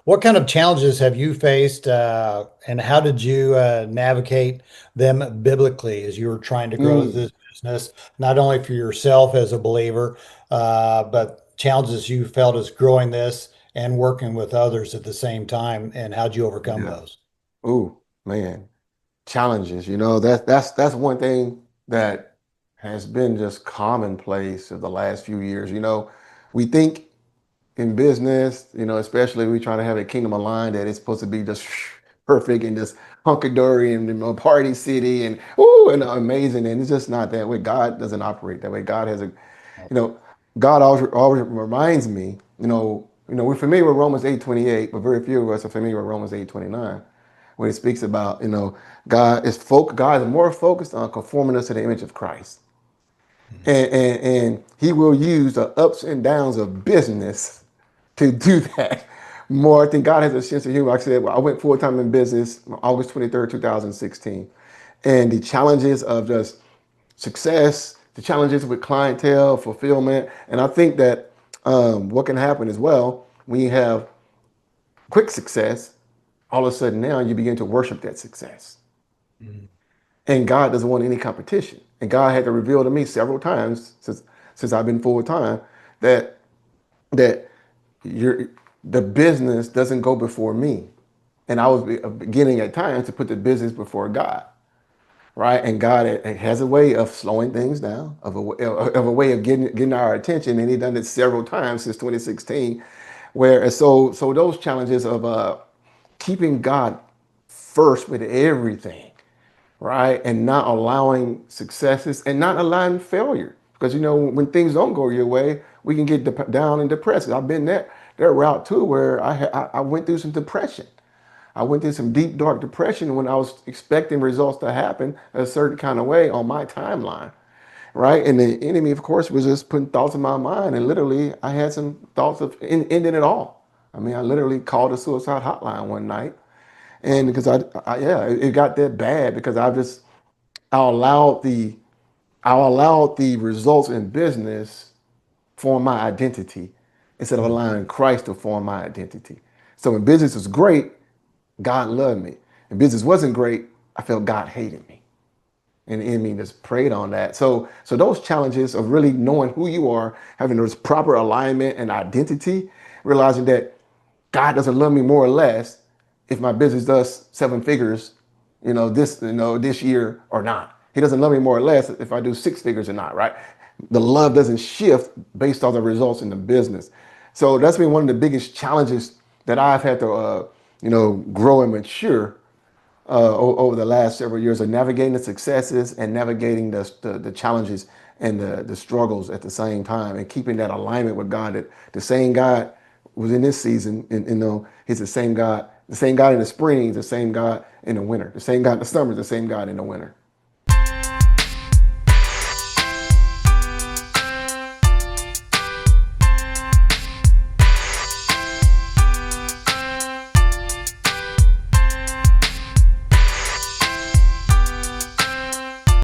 What kind of challenges have you faced, and how did you navigate them biblically as you were trying to grow Mm, this business, not only for yourself as a believer, but challenges you felt as growing this and working with others at the same time, and how'd you overcome yeah. those? Ooh, man. Challenges, that's one thing that has been just commonplace of the last few years. We think in business, especially we trying to have a kingdom aligned that it's supposed to be just perfect and just hunky-dory and party city and ooh and amazing. And it's just not that way. God doesn't operate that way. God has a, you know, God always reminds me, we're familiar with Romans 8:28, but very few of us are familiar with Romans 8:29, when it speaks about, God is more focused on conforming us to the image of Christ. And he will use the ups and downs of business to do that more. I think God has a sense of humor. Like I said, I went full time in business August 23rd, 2016. And the challenges of just success, the challenges with clientele, fulfillment. And I think that what can happen as well, when you have quick success, all of a sudden now you begin to worship that success. Mhm. And God doesn't want any competition. And God had to reveal to me several times since I've been full time that that your the business doesn't go before me. And I was beginning at times to put the business before God, right? And God has a way of slowing things down, of a way of getting our attention, and He done it several times since 2016. So those challenges of keeping God first with everything, right? And not allowing successes and not allowing failure. Because when things don't go your way, we can get down and depressed. I've been that route too, where I went through some depression. I went through some deep, dark depression when I was expecting results to happen a certain kind of way on my timeline, right? And the enemy, of course, was just putting thoughts in my mind. And literally, I had some thoughts of ending it all. I mean, I literally called a suicide hotline one night. And because yeah, it got that bad because I allowed the I allowed the results in business form my identity instead of allowing Christ to form my identity. So when business was great, God loved me. And business wasn't great, I felt God hated me. And the enemy just preyed on that. So those challenges of really knowing who you are, having this proper alignment and identity, realizing that God doesn't love me more or less if my business does seven figures, this year or not. He doesn't love me more or less if I do six figures or not, right? The love doesn't shift based on the results in the business. So that's been one of the biggest challenges that I've had to, grow and mature over the last several years of navigating the successes and navigating the challenges and the struggles at the same time and keeping that alignment with God. That the same God was in this season, and He's the same God in the spring, the same God in the winter, the same God in the summer, the same God in the winter.